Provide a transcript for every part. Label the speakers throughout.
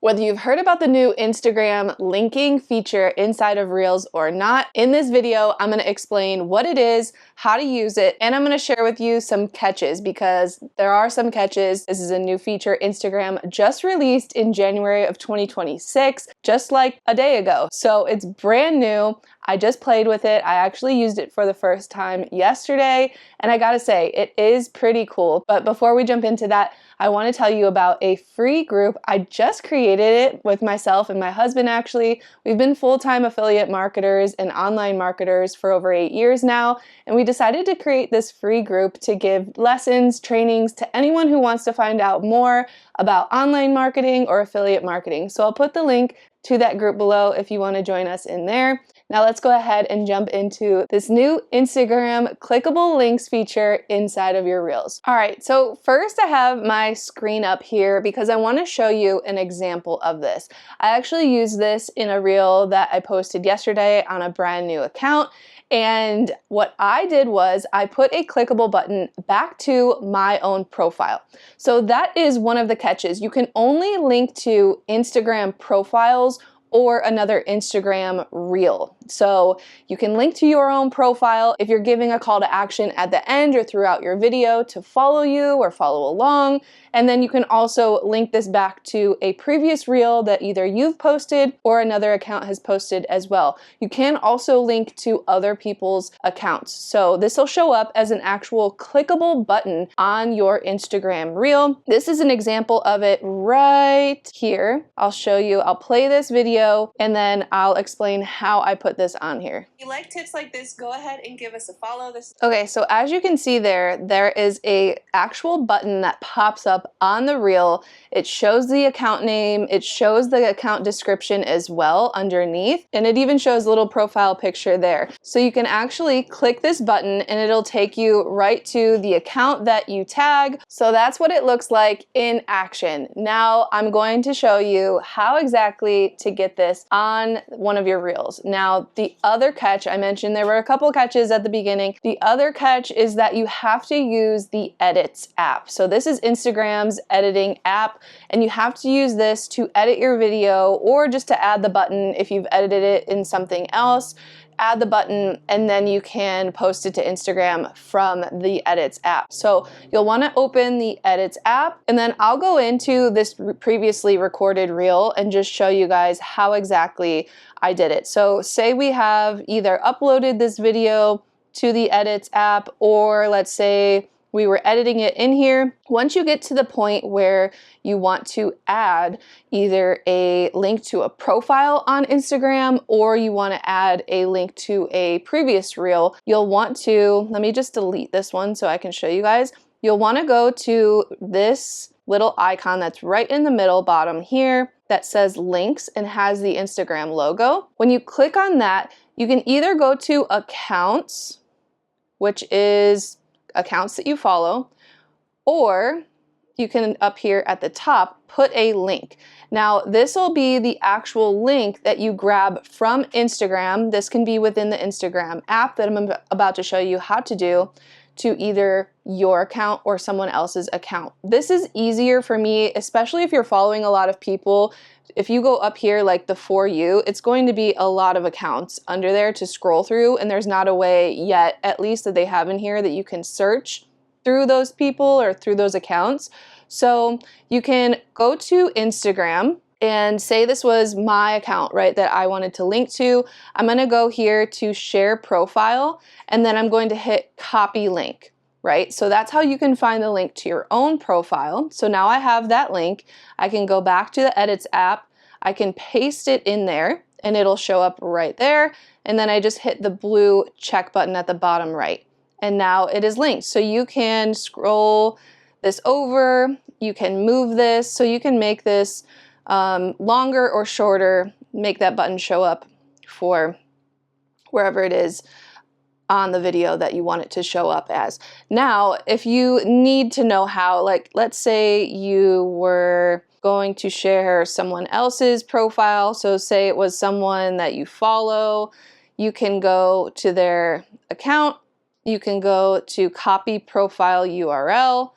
Speaker 1: Whether you've heard about the new Instagram linking feature inside of Reels or not, in this video, I'm going to explain what it is, how to use it, and I'm going to share with you some catches because there are some catches. This is a new feature Instagram just released in January of 2026, just like a day ago. So it's brand new. I just played with it. I actually used it for the first time yesterday, and I gotta say, it is pretty cool. But before we jump into that, I want to tell you about a free group. I just created it with myself and my husband actually. We've been full-time affiliate marketers and online marketers for over 8 years now, and we decided to create this free group to give lessons, trainings to anyone who wants to find out more about online marketing or affiliate marketing. So I'll put the link to that group below if you want to join us in there. Now let's go ahead and jump into this new Instagram clickable links feature inside of your Reels. All right, so first I have my screen up here because I want to show you an example of this. I actually used this in a Reel that I posted yesterday on a brand new account. And what I did was I put a clickable button back to my own profile. So that is one of the catches. You can only link to Instagram profiles or another Instagram reel. So you can link to your own profile if you're giving a call to action at the end or throughout your video to follow you or follow along. And then you can also link this back to a previous reel that either you've posted or another account has posted as well. You can also link to other people's accounts. So this will show up as an actual clickable button on your Instagram reel. This is an example of it right here. I'll show you, I'll play this video and then I'll explain how I put this on here. If you like tips like this, go ahead and give us a follow. Okay, so as you can see there is a actual button that pops up on the reel. It shows the account name, it shows the account description as well underneath, and it even shows a little profile picture there. So you can actually click this button and it'll take you right to the account that you tag. So that's what it looks like in action. Now I'm going to show you how exactly to get this on one of your reels. Now the other catch, I mentioned there were a couple catches at the beginning. The other catch is that you have to use the Edits app. So this is Instagram's editing app, and you have to use this to edit your video or just to add the button if you've edited it in something else. Add the button and then you can post it to Instagram from the Edits app. So you'll want to open the Edits app, and then I'll go into this previously recorded reel and just show you guys how exactly I did it. So say we have either uploaded this video to the Edits app, or let's say we were editing it in here. Once you get to the point where you want to add either a link to a profile on Instagram or you want to add a link to a previous reel, you'll want to, let me just delete this one so I can show you guys. You'll want to go to this little icon that's right in the middle bottom here that says links and has the Instagram logo. When you click on that, you can either go to accounts, which is accounts that you follow, or you can up here at the top put a link. Now this will be the actual link that you grab from Instagram. This can be within the Instagram app that I'm about to show you how to do, to either your account or someone else's account. This is easier for me, especially if you're following a lot of people. If you go up here like the For You, it's going to be a lot of accounts under there to scroll through, and there's not a way yet, at least that they have in here, that you can search through those people or through those accounts. So you can go to Instagram and say this was my account, right, that I wanted to link to. I'm going to go here to share profile, and then I'm going to hit copy link. Right? So that's how you can find the link to your own profile. So now I have that link. I can go back to the Edits app. I can paste it in there and it'll show up right there. And then I just hit the blue check button at the bottom right. And now it is linked. So you can scroll this over, you can move this, so you can make this longer or shorter, make that button show up for wherever it is on the video that you want it to show up as. Now, if you need to know how, like let's say you were going to share someone else's profile, so say it was someone that you follow, you can go to their account, you can go to copy profile URL,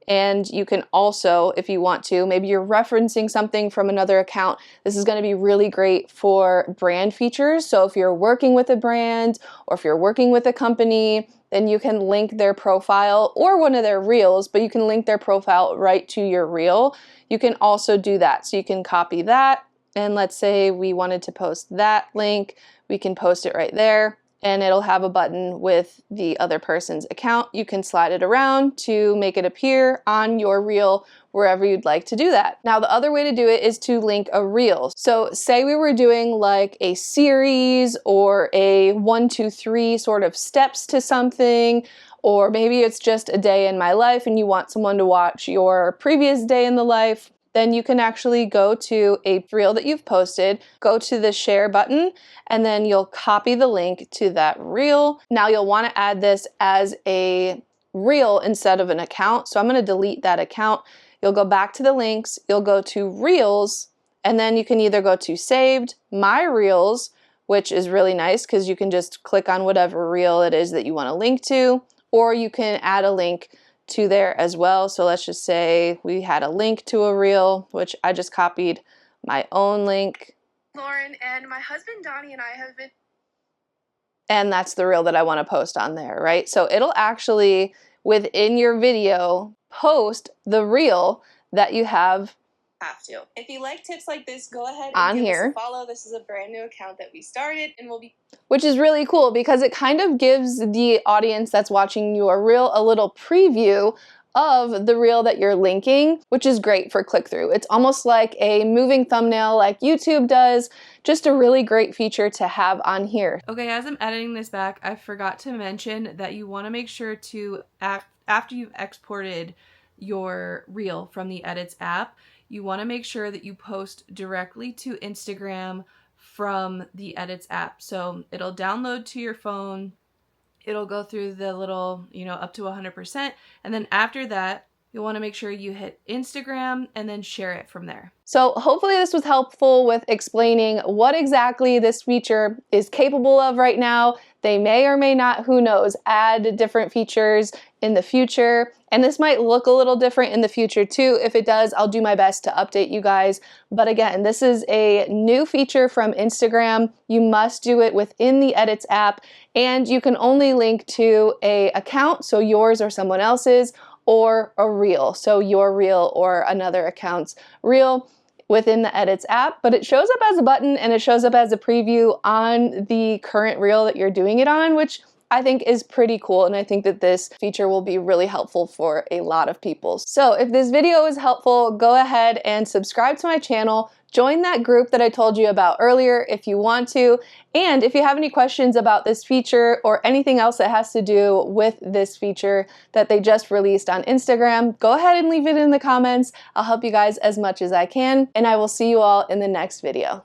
Speaker 1: And you can also, if you want to, maybe you're referencing something from another account, this is going to be really great for brand features. So if you're working with a brand or if you're working with a company, then you can link their profile or one of their reels, but you can link their profile right to your reel. You can also do that. So you can copy that, and let's say we wanted to post that link, we can post it right there, and it'll have a button with the other person's account. You can slide it around to make it appear on your reel wherever you'd like to do that. Now, the other way to do it is to link a reel. So say we were doing like a series or a 1, 2, 3 sort of steps to something, or maybe it's just a day in my life and you want someone to watch your previous day in the life. Then you can actually go to a reel that you've posted, go to the share button, and then you'll copy the link to that reel. Now you'll want to add this as a reel instead of an account. So I'm going to delete that account. You'll go back to the links, you'll go to reels, and then you can either go to saved, my reels, which is really nice because you can just click on whatever reel it is that you want to link to, or you can add a link to there as well. So let's just say we had a link to a reel, which I just copied my own link.
Speaker 2: Lauren and my husband Donnie and I have been,
Speaker 1: and that's the reel that I want to post on there, right? So it'll actually, within your video, post the reel that you have
Speaker 2: to. If you like tips like this, go ahead and
Speaker 1: on
Speaker 2: give
Speaker 1: here.
Speaker 2: us a follow. This is a brand new account that we started, and we'll be,
Speaker 1: which is really cool because it kind of gives the audience that's watching your reel a little preview of the reel that you're linking, which is great for click-through. It's almost like a moving thumbnail like YouTube does, just a really great feature to have on here.
Speaker 3: Okay, as I'm editing this back, I forgot to mention that you want to make sure to, after you've exported your reel from the Edits app, you want to make sure that you post directly to Instagram from the Edits app. So it'll download to your phone, it'll go through the little, up to 100%, and then after that, you'll want to make sure you hit Instagram and then share it from there.
Speaker 1: So hopefully this was helpful with explaining what exactly this feature is capable of right now. They may or may not, who knows, add different features in the future. And this might look a little different in the future too. If it does, I'll do my best to update you guys. But again, this is a new feature from Instagram. You must do it within the Edits app, and you can only link to an account, so yours or someone else's, or a reel, so your reel or another account's reel within the Edits app, but it shows up as a button and it shows up as a preview on the current reel that you're doing it on, which I think is pretty cool, and I think that this feature will be really helpful for a lot of people. So if this video is helpful, go ahead and subscribe to my channel. Join that group that I told you about earlier if you want to. And if you have any questions about this feature or anything else that has to do with this feature that they just released on Instagram, go ahead and leave it in the comments. I'll help you guys as much as I can, and I will see you all in the next video.